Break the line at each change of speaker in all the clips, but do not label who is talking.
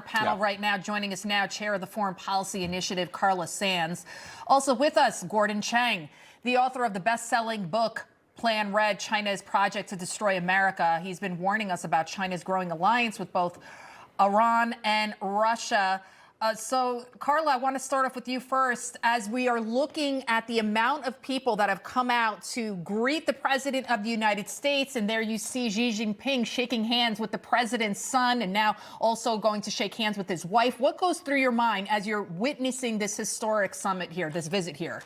panel right now. Joining us now, Chair of the Foreign Policy Initiative, Carla Sands. Also with us, Gordon Chang, the author of the best-selling book, Plan Red, China's Project to Destroy America. He's been warning us about China's growing alliance with both Iran and Russia. So, Carla, I want to start off with you first. As we are looking at the amount of people that have come out to greet the President of the United States, and there you see Xi Jinping shaking hands with the President's son and now also going to shake hands with his wife. What goes through your mind as you're witnessing this historic summit here, this visit here?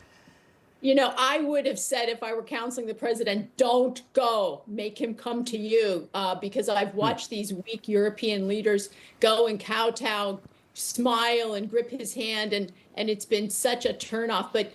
You know, I would have said if I were counseling the president, don't go, make him come to you, because I've watched these weak European leaders go and kowtow, smile and grip his hand, and it's been such a turnoff. But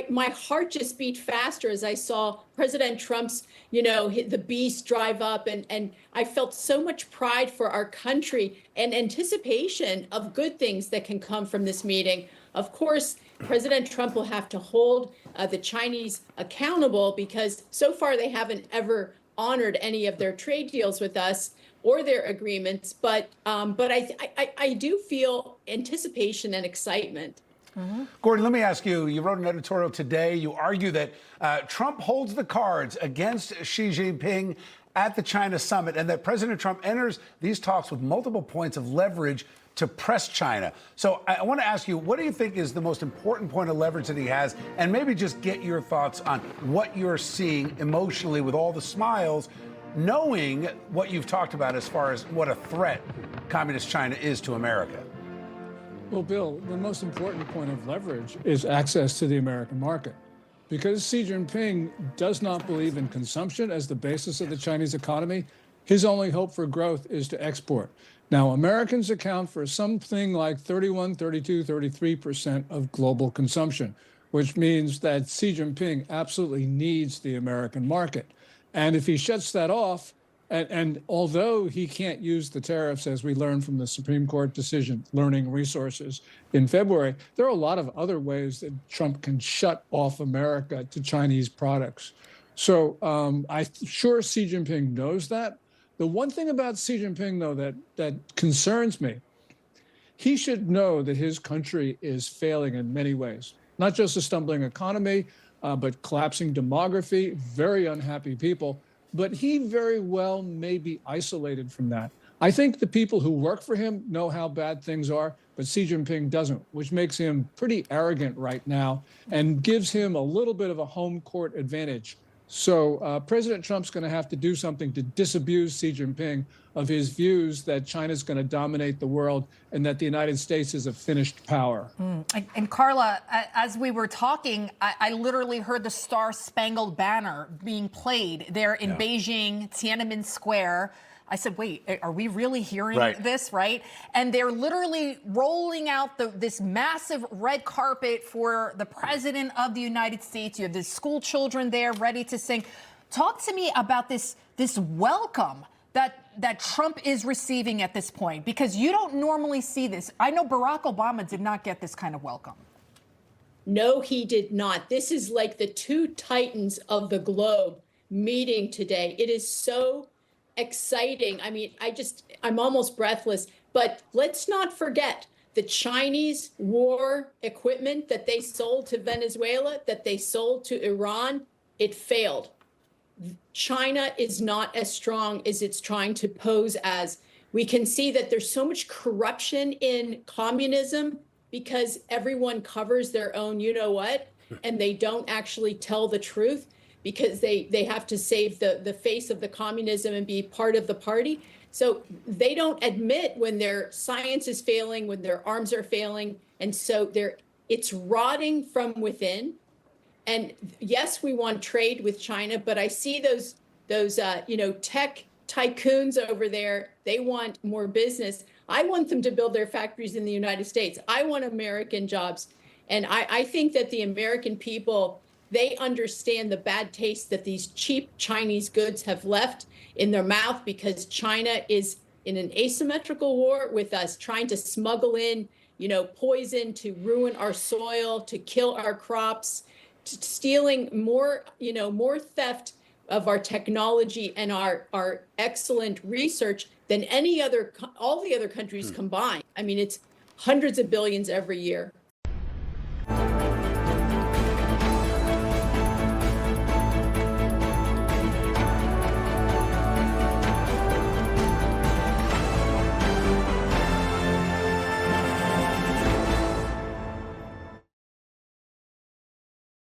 my heart just beat faster as I saw President Trump's, the beast drive up, and I felt so much pride for our country and anticipation of good things that can come from this meeting. Of course, President Trump will have to hold the Chinese accountable because so far they haven't ever honored any of their trade deals with us or their agreements. But I do feel anticipation and excitement.
Mm-hmm. Gordon, let me ask you, you wrote an editorial today. You argue that Trump holds the cards against Xi Jinping at the China summit and that President Trump enters these talks with multiple points of leverage to press China. So I want to ask you, what do you think is the most important point of leverage that he has? And maybe just get your thoughts on what you're seeing emotionally with all the smiles, knowing what you've talked about as far as what a threat communist China is to America.
Well, Bill, the most important point of leverage is access to the American market. Because Xi Jinping does not believe in consumption as the basis of the Chinese economy, his only hope for growth is to export. Now, Americans account for something like 31, 32, 33% of global consumption, which means that Xi Jinping absolutely needs the American market. And if he shuts that off, and although he can't use the tariffs, as we learned from the Supreme Court decision, Learning Resources, in February, there are a lot of other ways that Trump can shut off America to Chinese products. So I'm sure Xi Jinping knows that. The one thing about Xi Jinping, though, that concerns me, he should know that his country is failing in many ways, not just a stumbling economy, but collapsing demography, very unhappy people. But he very well may be isolated from that. I think the people who work for him know how bad things are, but Xi Jinping doesn't, which makes him pretty arrogant right now and gives him a little bit of a home court advantage. So President Trump's going to have to do something to disabuse Xi Jinping of his views that China's going to dominate the world and that the United States is a finished power.
And Carla, as we were talking, I literally heard the Star-Spangled Banner being played there in Beijing, Tiananmen Square. I said, wait, are we really hearing this, right? And they're literally rolling out this massive red carpet for the President of the United States. You have the school children there ready to sing. Talk to me about this welcome that Trump is receiving at this point, because you don't normally see this. I know Barack Obama did not get this kind of welcome.
No, he did not. This is like the two titans of the globe meeting today. It is so exciting. I mean, I'm almost breathless. But let's not forget the Chinese war equipment that they sold to Venezuela, that they sold to Iran, it failed. China is not as strong as it's trying to pose as. We can see that there's so much corruption in communism because everyone covers their own you-know-what, and they don't actually tell the truth, because they have to save the face of the communism and be part of the party. So they don't admit when their science is failing, when their arms are failing. And so it's rotting from within. And yes, we want trade with China, but I see those tech tycoons over there. They want more business. I want them to build their factories in the United States. I want American jobs. And I think that the American people, they understand the bad taste that these cheap Chinese goods have left in their mouth, because China is in an asymmetrical war with us, trying to smuggle in, poison to ruin our soil, to kill our crops, to stealing more theft of our technology and our excellent research than all the other countries combined. I mean, it's hundreds of billions every year.